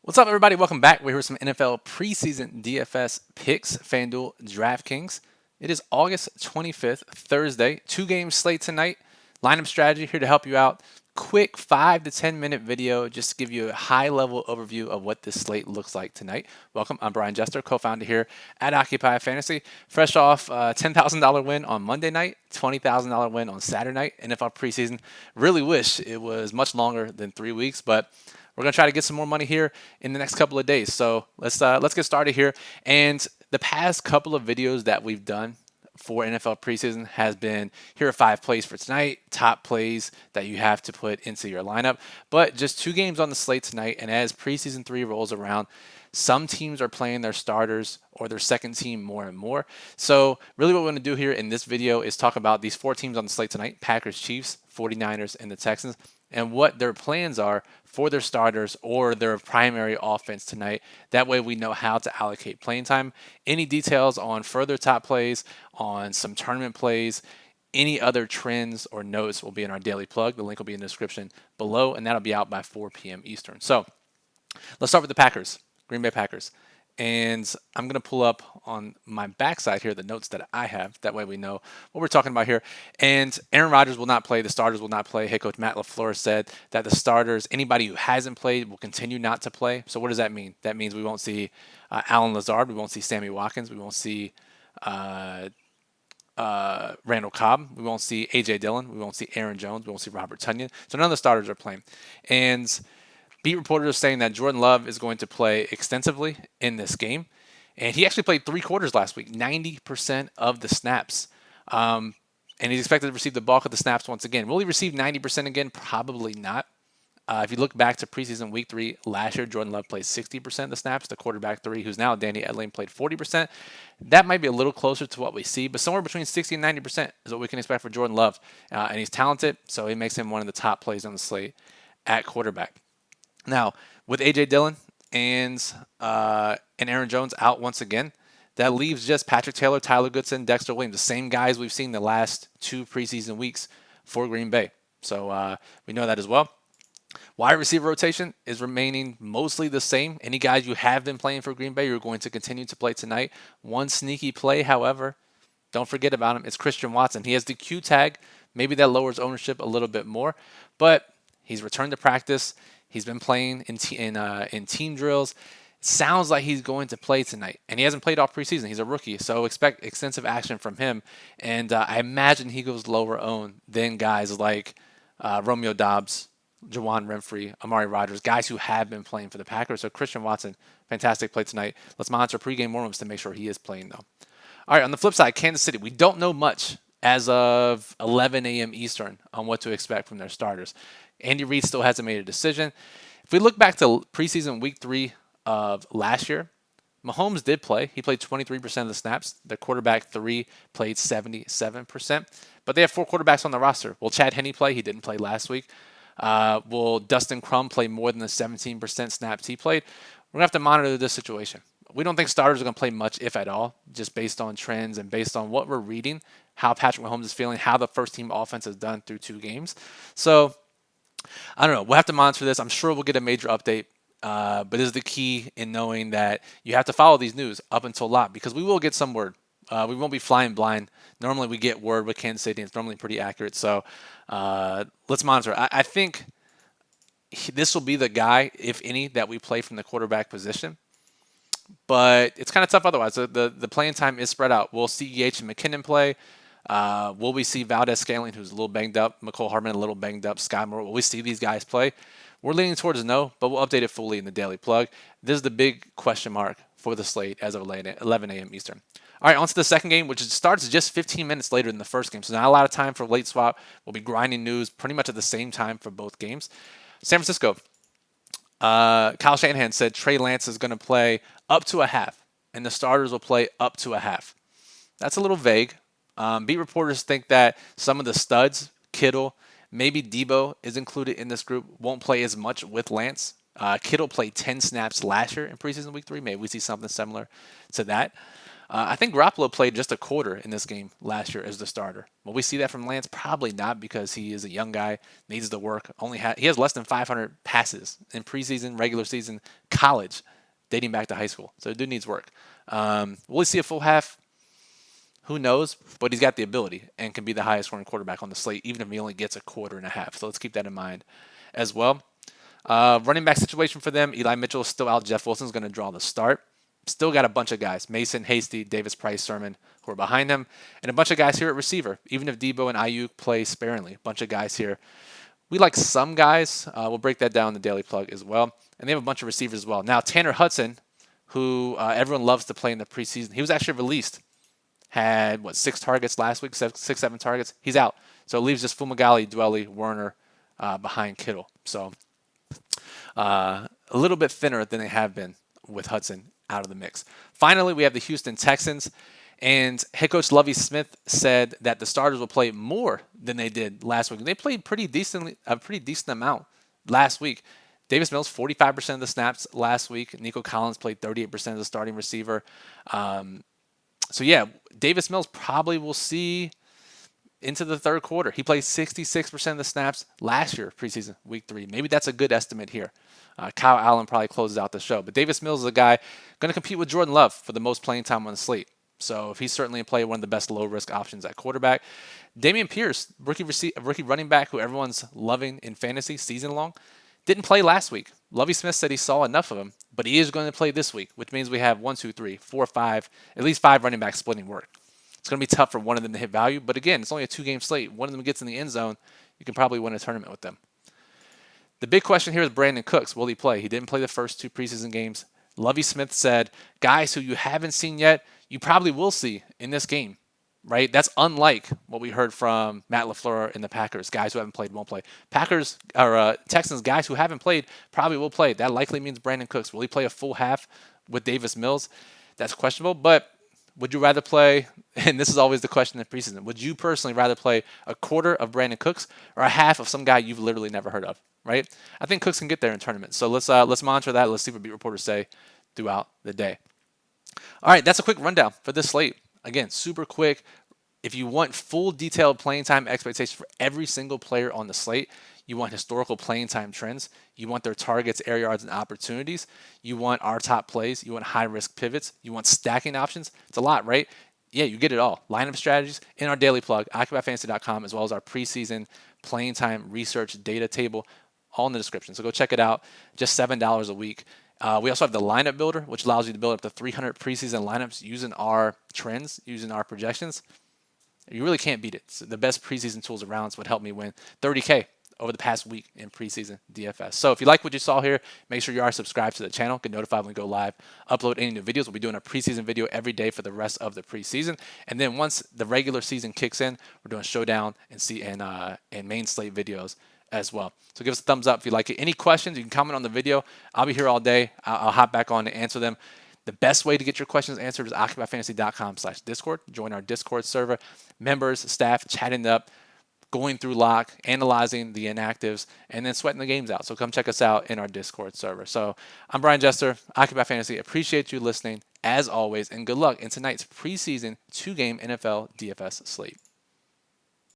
What's up, everybody? Welcome back. We're here with some NFL Preseason DFS picks, FanDuel, DraftKings. It is August 25th, Thursday. 2-game slate tonight. Lineup strategy here to help you out. Quick 5 to 10 minute video just to give you a high-level overview of what this slate looks like tonight. Welcome. I'm Brian Jester, co-founder here at Occupy Fantasy. Fresh off a $10,000 win on Monday night, $20,000 win on Saturday night. NFL Preseason. Really wish it was much longer than 3 weeks, but we're going to try to get some more money here in the next couple of days. So let's get started here. And the past couple of videos that we've done for NFL preseason has been, here are 5 plays for tonight, top plays that you have to put into your lineup. But just 2 games on the slate tonight, and as preseason 3 rolls around, some teams are playing their starters or their second team more and more. So really what we're going to do here in this video is talk about these 4 teams on the slate tonight: Packers, Chiefs, 49ers, and the Texans, and what their plans are for their starters or their primary offense tonight. That way we know how to allocate playing time. Any details on further top plays, on some tournament plays, any other trends or notes will be in our daily plug. The link will be in the description below, and that'll be out by 4 p.m. Eastern. So let's start with the Packers, Green Bay Packers. And I'm going to pull up on my backside here the notes that I have. That way we know what we're talking about here. And Aaron Rodgers will not play. The starters will not play. Head coach Matt LaFleur said that the starters, anybody who hasn't played, will continue not to play. So what does that mean? That means we won't see Alan Lazard. We won't see Sammy Watkins. We won't see Randall Cobb. We won't see A.J. Dillon. We won't see Aaron Jones. We won't see Robert Tonyan. So none of the starters are playing. And beat reporters are saying that Jordan Love is going to play extensively in this game. And he actually played 3 quarters last week, 90% of the snaps. And he's expected to receive the bulk of the snaps once again. Will he receive 90% again? Probably not. If you look back to preseason week 3 last year, Jordan Love played 60% of the snaps. The quarterback 3, who's now Danny Edling, played 40%. That might be a little closer to what we see, but somewhere between 60 and 90% is what we can expect for Jordan Love. And he's talented, so it makes him one of the top plays on the slate at quarterback. Now, with A.J. Dillon and Aaron Jones out once again, that leaves just Patrick Taylor, Tyler Goodson, Dexter Williams, the same guys we've seen the last 2 preseason weeks for Green Bay. So we know that as well. Wide receiver rotation is remaining mostly the same. Any guys you have been playing for Green Bay, you're going to continue to play tonight. One sneaky play, however, don't forget about him. It's Christian Watson. He has the Q tag. Maybe that lowers ownership a little bit more, but he's returned to practice. He's been playing in team drills. Sounds like he's going to play tonight, and he hasn't played all preseason. He's a rookie, so expect extensive action from him. And I imagine he goes lower owned than guys like Romeo Doubs, Jawan Renfree, Amari Rodgers, guys who have been playing for the Packers. So Christian Watson, fantastic play tonight. Let's monitor pregame warm-ups to make sure he is playing, though. All right, on the flip side, Kansas City. We don't know much as of 11 a.m. Eastern on what to expect from their starters. Andy Reid still hasn't made a decision. If we look back to preseason week 3 of last year, Mahomes did play. He played 23% of the snaps. The quarterback 3 played 77%. But they have 4 quarterbacks on the roster. Will Chad Henne play? He didn't play last week. Will Dustin Crum play more than the 17% snaps he played? We're going to have to monitor this situation. We don't think starters are going to play much, if at all, just based on trends and based on what we're reading, how Patrick Mahomes is feeling, how the first-team offense has done through 2 games. So I don't know. We'll have to monitor this. I'm sure we'll get a major update. But this is the key in knowing that you have to follow these news up until lock, because we will get some word. We won't be flying blind. Normally we get word with Kansas City, and it's normally pretty accurate. So let's monitor. I think this will be the guy, if any, that we play from the quarterback position. But it's kind of tough otherwise. The playing time is spread out. We'll see EH and McKinnon play. Will we see Valdez-Scantling, who's a little banged up, McCole Hardman a little banged up, Sky Moore? Will we see these guys play? We're leaning towards no, but we'll update it fully in the daily plug. This is the big question mark for the slate as of 11 a.m. Eastern. All right, on to the second game, which starts just 15 minutes later than the first game. So not a lot of time for late swap. We'll be grinding news pretty much at the same time for both games. San Francisco. Kyle Shanahan said Trey Lance is going to play up to a half, and the starters will play up to a half. That's a little vague. Beat reporters think that some of the studs, Kittle, maybe Debo is included in this group, won't play as much with Lance. Kittle played 10 snaps last year in preseason week 3. Maybe we see something similar to that. I think Garoppolo played just a quarter in this game last year as the starter. Will we see that from Lance? Probably not, because he is a young guy, needs to work. He has less than 500 passes in preseason, regular season, college, dating back to high school. So the dude needs work. Will we see a full half? Who knows? But he's got the ability and can be the highest scoring quarterback on the slate, even if he only gets a quarter and a half. So let's keep that in mind as well. Running back situation for them, Eli Mitchell is still out. Jeff Wilson's going to draw the start. Still got a bunch of guys, Mason, Hasty, Davis Price, Sermon, who are behind them, and a bunch of guys here at receiver, even if Debo and Ayuk play sparingly. A bunch of guys here. We like some guys. We'll break that down in the Daily Plug as well. And they have a bunch of receivers as well. Now, Tanner Hudson, who everyone loves to play in the preseason, he was actually released. Had, 6 targets last week, 7 targets. He's out. So it leaves just Fumagalli, Dwelly, Werner behind Kittle. So a little bit thinner than they have been with Hudson out of the mix. Finally, we have the Houston Texans, and head coach Lovie Smith said that the starters will play more than they did last week. They played a pretty decent amount last week. Davis Mills, 45% of the snaps last week. Nico Collins played 38% of the starting receiver. So yeah, Davis Mills probably will see into the third quarter. He played 66% of the snaps last year, preseason, week 3. Maybe that's a good estimate here. Kyle Allen probably closes out the show. But Davis Mills is a guy going to compete with Jordan Love for the most playing time on the slate. So if he's certainly play one of the best low-risk options at quarterback. Dameon Pierce, rookie running back who everyone's loving in fantasy season long, didn't play last week. Lovie Smith said he saw enough of him, but he is going to play this week, which means we have 1, 2, 3, 4, 5, at least 5 running backs splitting work. It's going to be tough for one of them to hit value, but again, it's only a 2-game slate. One of them gets in the end zone, you can probably win a tournament with them. The big question here is Brandon Cooks. Will he play? He didn't play the first 2 preseason games. Lovie Smith said, guys who you haven't seen yet, you probably will see in this game, right? That's unlike what we heard from Matt LaFleur and the Packers. Guys who haven't played won't play. Texans, guys who haven't played probably will play. That likely means Brandon Cooks. Will he play a full half with Davis Mills? That's questionable, but would you rather play, and this is always the question in preseason, would you personally rather play a quarter of Brandon Cooks or a half of some guy you've literally never heard of, right? I think Cooks can get there in tournaments. So let's monitor that. Let's see what beat reporters say throughout the day. All right, that's a quick rundown for this slate. Again, super quick. If you want full detailed playing time expectations for every single player on the slate, you want historical playing time trends, you want their targets, air yards, and opportunities, you want our top plays, you want high-risk pivots, you want stacking options. It's a lot, right? Yeah, you get it all. Lineup strategies in our daily plug, OccupyFantasy.com, as well as our preseason playing time research data table, all in the description. So go check it out. Just $7 a week. We also have the lineup builder, which allows you to build up to 300 preseason lineups using our trends, using our projections. You really can't beat it. It's the best preseason tools around. It's what helped me win $30K over the past week in preseason DFS. So if you like what you saw here, make sure you are subscribed to the channel. Get notified when we go live, upload any new videos. We'll be doing a preseason video every day for the rest of the preseason. And then once the regular season kicks in, we're doing Showdown and main slate videos as well. So give us a thumbs up if you like it. Any questions, you can comment on the video. I'll be here all day. I'll hop back on to answer them. The best way to get your questions answered is OccupyFantasy.com/Discord. Join our Discord server. Members, staff, chatting up, going through lock, analyzing the inactives, and then sweating the games out. So come check us out in our Discord server. So I'm Brian Jester, Occupy Fantasy. Appreciate you listening as always, and good luck in tonight's preseason 2-game NFL DFS slate.